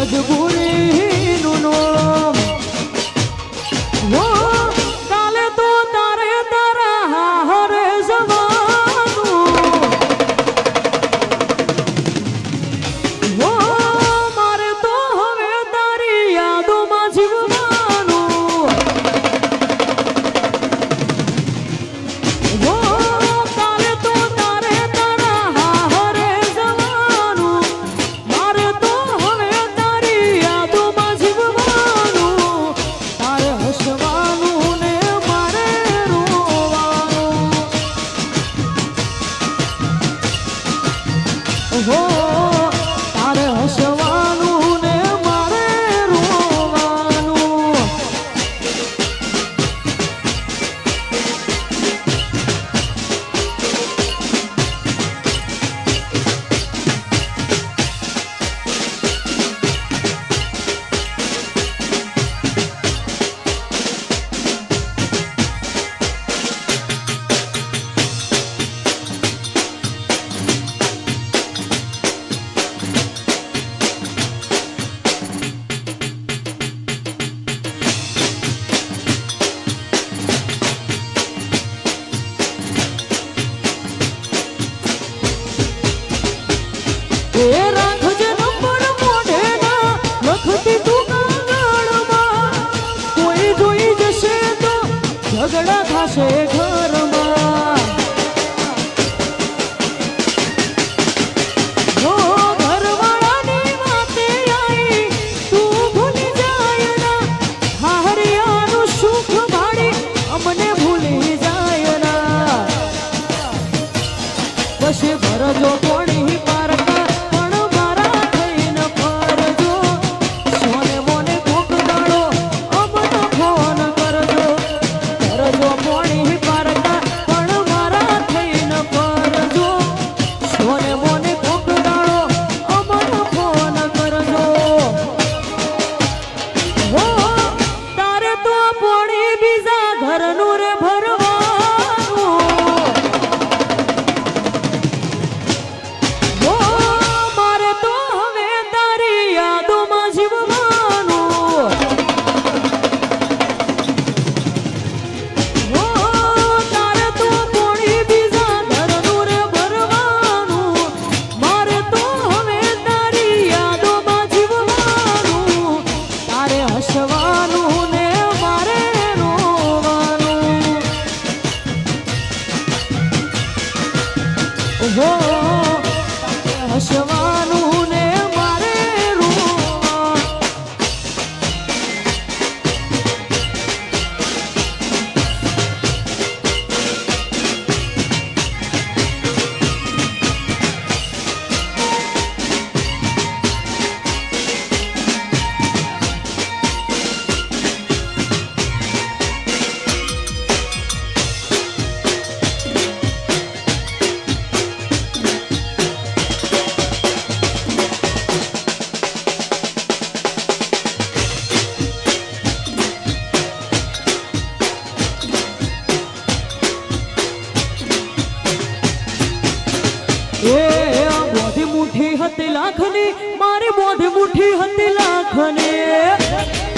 મજબૂરીનું નોમ હો કાલે તો તારે તારા હારે જવાનું હો મારે તો હવે તારી યાદોમાં જીવવાનું હો કાલે તો તારે તારા હારે જવાનું મારે તો હવે તારી યાદોમાં જીવવાનું તારે હસવાનું ને મારે રોવાનું હો તારે હસવાનું ને મારે રોવાનું એ રાખજે નંબર મોઢેના લખતી તું કાગળમાં કોઈ જોઈ જશે તો ઝઘડા થશે ઘરમાં હો ઘરવાળાની વાતે આવી તું ભૂલી જાય ના હારિયાનું સુખ ભાડી અમને ભૂલી જાય ના પછી ભરજો કોણી પારકા હો હસવાનું ને મારે રોવાનું બોધી મુઠ્ઠી હતી લાખની મારી બોધી મુઠ્ઠી હતી લાખની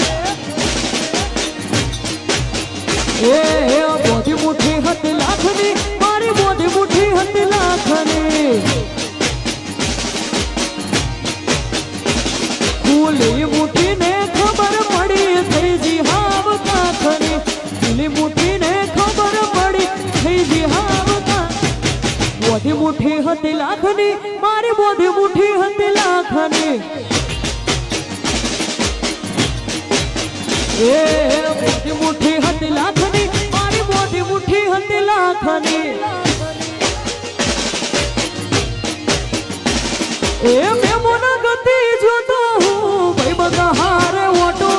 બોધી મુઠ્ઠી હતી લાખની મારી બોધી મુઠ્ઠી હતી લાખની ખુલ્લી મુઠ્ઠીને ખબર પડી થઈ જી હાવ કાખની ખુલ્લી મુઠ્ઠીને ખબર પડી થઈ જી હાવ બોધી મુઠ્ઠી હતી લાખની મારી બોધી મુઠ્ઠી હતી લાખની બોધી મુઠ્ઠી હતી લાખની મારી બોધી મુઠ્ઠી હતી લાખની મેમોના ગતિ જોતો હું ભાઈ બધા હારે ઓટો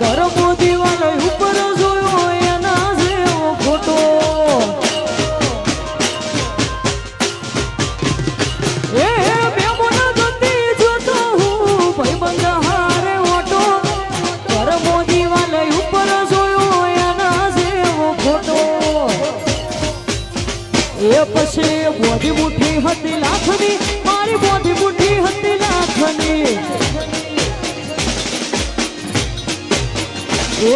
ગરમો દીવાલ ઉપર જોયો એના જેવો ફોટો મેમોના ગતિ જોતો હું ભાઈ બધા હારે ઓટો ગરમો દીવાલ ઉપર જોયો એના જેવો ફોટો પછી બોધી મુઠ્ઠી હતી લાખની મારી બોધી મુઠ્ઠી હતી લાખની એ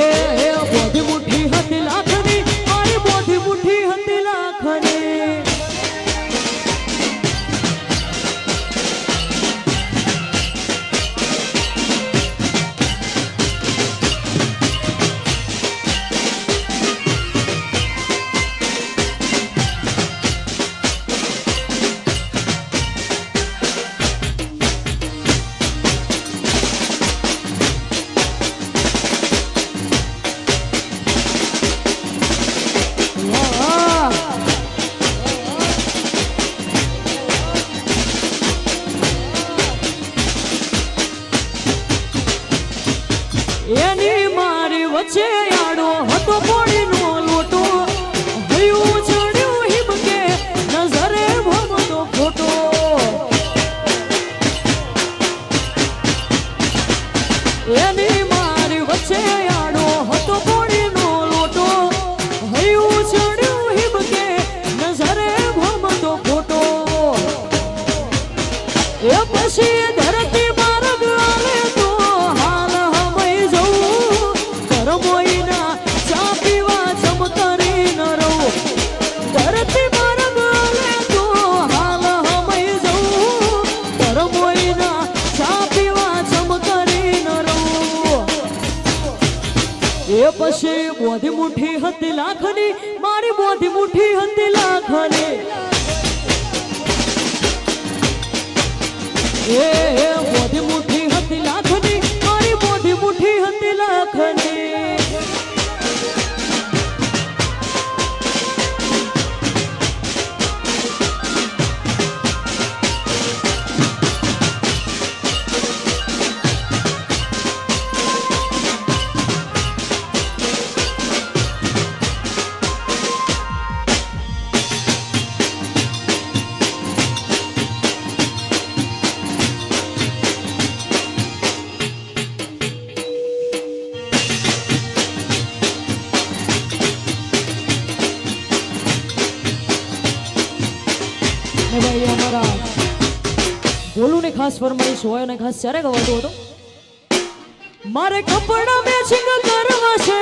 બોધી મુઠ્ઠી હતી લાખની મારી બોધી મુઠ્ઠી હતી લાખની એની મારી વચ્ચે આડો હતો પોણીનો લોટો હયું ચડ્યું હિમ કે નજરે ભમતો ફોટો એની મારી વચ્ચે આડો હતો પોણીનો લોટો હયું ચડ્યું હિમ કે નજરે ભમતો ફોટો એ પછી ધરતી માર્ગ આલે તો હાલ હમઈ જવું કરમોઈના ચા પીવા ચમકરી ન રહું ધરતી માર્ગ આલે તો હાલ હમઈ જવું કરમોઈના ચા પીવા ચમકરી ન રહું એ પછી બોધી મુઠ્ઠી હતી લાખની મારી બોધી મુઠ્ઠી હતી લાખની એ બોધી મુઠ્ઠી હતી લાખની મારી બોધી મુઠ્ઠી હતી લાખની ને ભાઈ અમારા બોલું ને ખાસ ફરમાઈશ હોય અને ખાસ ત્યારે ગવાતો હતો મારે કપડા મેચિંગ કરવા છે